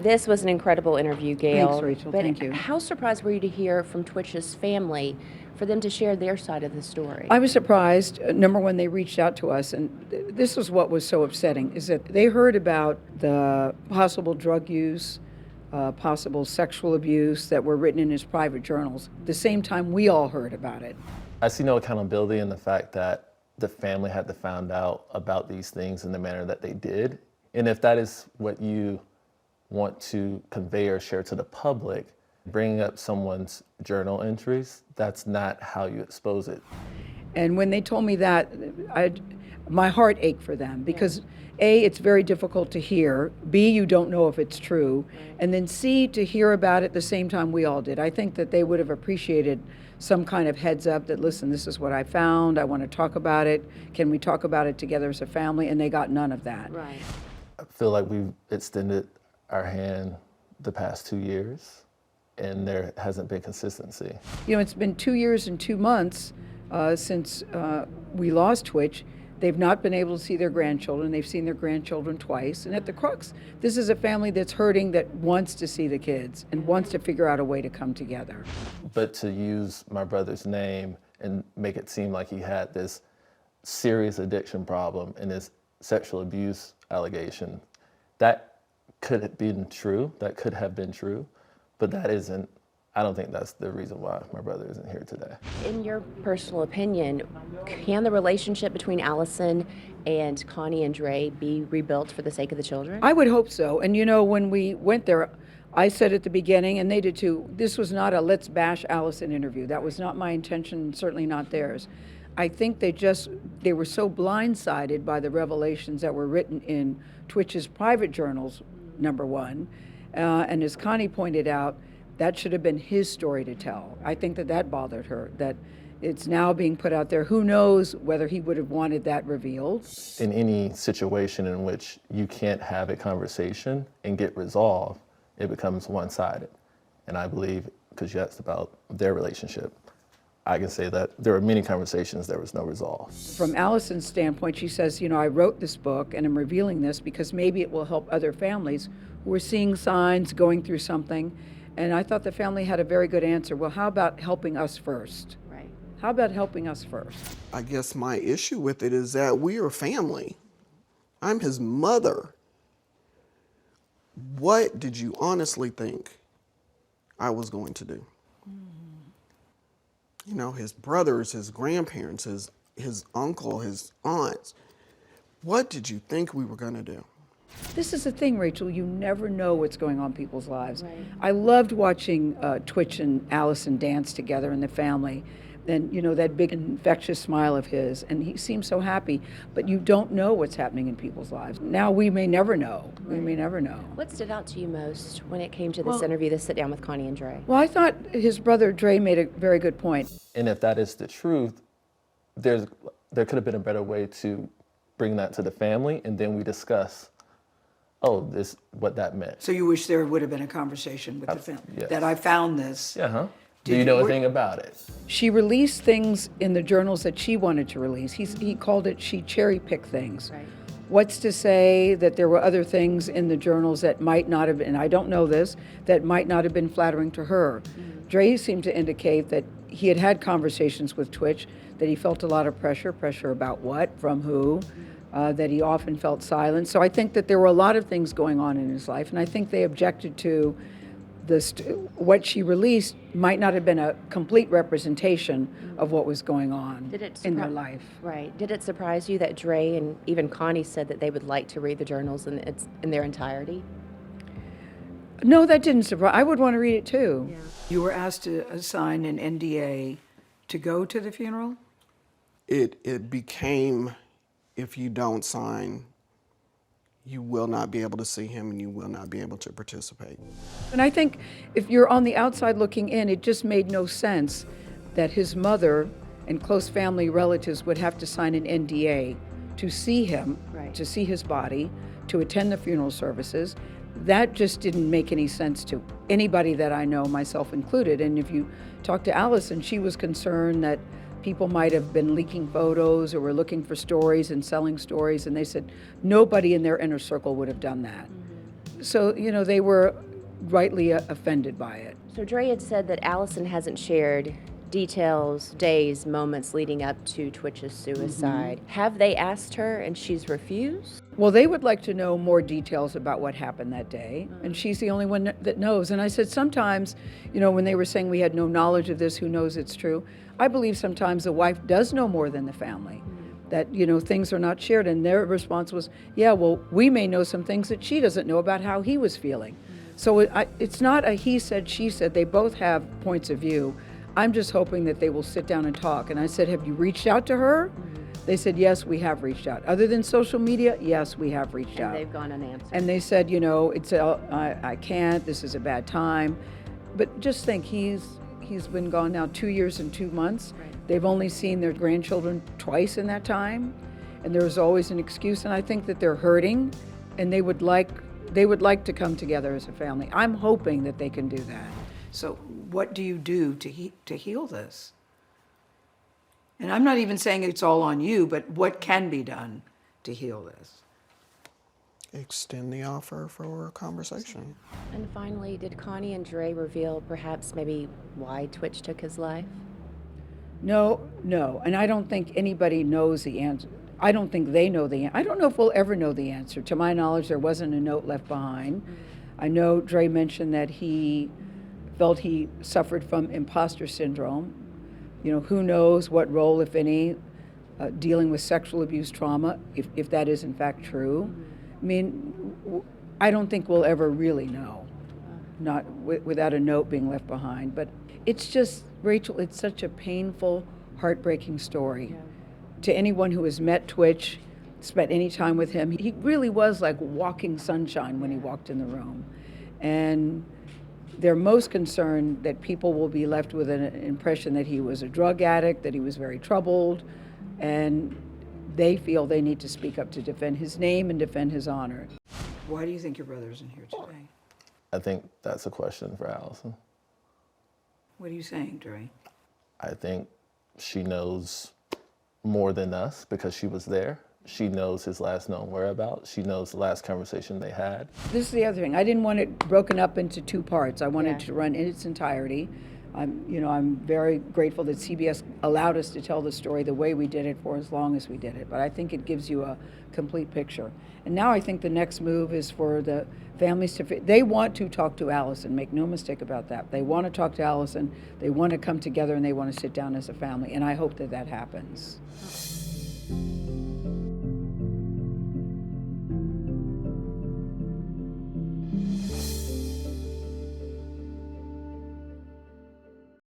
This was an incredible interview, Gayle. Thanks, Rachel. But Thank you. how surprised were you to hear from tWitch's family for them to share their side of the story? I was surprised. Number one, they reached out to us, and this was what was so upsetting, is that they heard about the possible drug use, possible sexual abuse that were written in his private journals, the same time we all heard about it. I see no accountability in the fact that the family had to find out about these things in the manner that they did. And if that is what you want to convey or share to the public, bringing up someone's journal entries, that's not how you expose it. And when they told me that, my heart ached for them because A, it's very difficult to hear, B, you don't know if it's true, and then C, to hear about it the same time we all did. I think that they would have appreciated some kind of heads up that, listen, this is what I found, I want to talk about it, can we talk about it together as a family? And they got none of that. Right. I feel like we've extended our hand the past 2 years, and there hasn't been consistency. You know, it's been 2 years and 2 months since we lost Twitch. They've not been able to see their grandchildren. They've seen their grandchildren twice. And at the crux, this is a family that's hurting, that wants to see the kids and wants to figure out a way to come together. But to use my brother's name and make it seem like he had this serious addiction problem and this sexual abuse allegation, that could have been true, but that isn't. I don't think that's the reason why my brother isn't here today. In your personal opinion, can the relationship between Allison and Connie and Dre be rebuilt for the sake of the children? I would hope so. And you know, when we went there, I said at the beginning, and they did too, this was not a let's bash Allison interview. That was not my intention, and certainly not theirs. I think they were so blindsided by the revelations that were written in tWitch's private journals, number one. And as Connie pointed out, that should have been his story to tell. I think that bothered her, that it's now being put out there. Who knows whether he would have wanted that revealed? In any situation in which you can't have a conversation and get resolved, it becomes one-sided. And I believe, because you asked about their relationship, I can say that there were many conversations, there was no resolve. From Allison's standpoint, she says, you know, I wrote this book and I'm revealing this because maybe it will help other families who are seeing signs, going through something. And I thought the family had a very good answer. Well, how about helping us first? Right. How about helping us first? I guess my issue with it is that we are family. I'm his mother. What did you honestly think I was going to do? You know, his brothers, his grandparents, his uncle, his aunts. What did you think we were going to do? This is the thing, Rachel, you never know what's going on in people's lives. Right. I loved watching Twitch and Allison dance together in the family. And, you know, that big infectious smile of his, and he seemed so happy, but you don't know what's happening in people's lives. Now we may never know. We may never know. What stood out to you most when it came to this interview, this sit down with Connie and Dre? Well, I thought his brother Dre made a very good point. And if that is the truth, there could have been a better way to bring that to the family, and then we discuss, what that meant. So you wish there would have been a conversation with the family, yes. that I found this. Yeah, Do you know anything about it? She released things in the journals that she wanted to release. He called it, she cherry-picked things. Right. What's to say that there were other things in the journals that might not have been, and I don't know this, that might not have been flattering to her. Dre seemed to indicate that he had conversations with Twitch, that he felt a lot of pressure about what, from who, that he often felt silent. So I think that there were a lot of things going on in his life, and I think they objected to what she released might not have been a complete representation of what was going on in their life. Right. Did it surprise you that Dre and even Connie said that they would like to read the journals in their entirety? No, that didn't surprise. I would want to read it too. Yeah. You were asked to sign an NDA to go to the funeral? It became, if you don't sign, you will not be able to see him and you will not be able to participate. And I think if you're on the outside looking in, it just made no sense that his mother and close family relatives would have to sign an NDA to see him, Right. to see his body, to attend the funeral services. That just didn't make any sense to anybody that I know, myself included. And if you talk to Allison, she was concerned that people might have been leaking photos or were looking for stories and selling stories, and they said nobody in their inner circle would have done that. So, they were rightly offended by it. So Dre had said that Allison hasn't shared details, days, moments leading up to tWitch's suicide. Have they asked her and she's refused? Well, they would like to know more details about what happened that day, and she's the only one that knows. And I said sometimes, when they were saying we had no knowledge of this, who knows it's true, I believe sometimes the wife does know more than the family, that, things are not shared. And their response was, yeah, well, we may know some things that she doesn't know about how he was feeling. So it's not a he said, she said. They both have points of view. I'm just hoping that they will sit down and talk. And I said, have you reached out to her? They said, yes, we have reached out. Other than social media, yes, we have reached out. And they've gone unanswered. And they said, I can't, this is a bad time. But just think, he's been gone now 2 years and 2 months. Right. They've only seen their grandchildren twice in that time. And there was always an excuse. And I think that they're hurting, and they would like to come together as a family. I'm hoping that they can do that. So what do you do to heal this? And I'm not even saying it's all on you, but what can be done to heal this? Extend the offer for a conversation. And finally, did Connie and Dre reveal perhaps maybe why tWitch took his life? No. And I don't think anybody knows the answer. I don't think they know the answer. I don't know if we'll ever know the answer. To my knowledge, there wasn't a note left behind. I know Dre mentioned that he felt he suffered from imposter syndrome. Who knows what role, if any, dealing with sexual abuse trauma, if that is in fact true. I mean, I don't think we'll ever really know, not without a note being left behind. But it's just, Rachel, it's such a painful, heartbreaking story. Yeah. To anyone who has met tWitch, spent any time with him, he really was like walking sunshine when he walked in the room. And they're most concerned that people will be left with an impression that he was a drug addict, that he was very troubled, and they feel they need to speak up to defend his name and defend his honor. Why do you think your brother isn't here today? I think that's a question for Allison. What are you saying, Dre? I think she knows more than us because she was there. She knows his last known whereabouts. She knows the last conversation they had. This is the other thing. I didn't want it broken up into 2 parts. I wanted Yeah. to run in its entirety. I'm very grateful that CBS allowed us to tell the story the way we did it for as long as we did it. But I think it gives you a complete picture. And now I think the next move is for the families they want to talk to Allison. Make no mistake about that. They want to talk to Allison. They want to come together and they want to sit down as a family. And I hope that happens.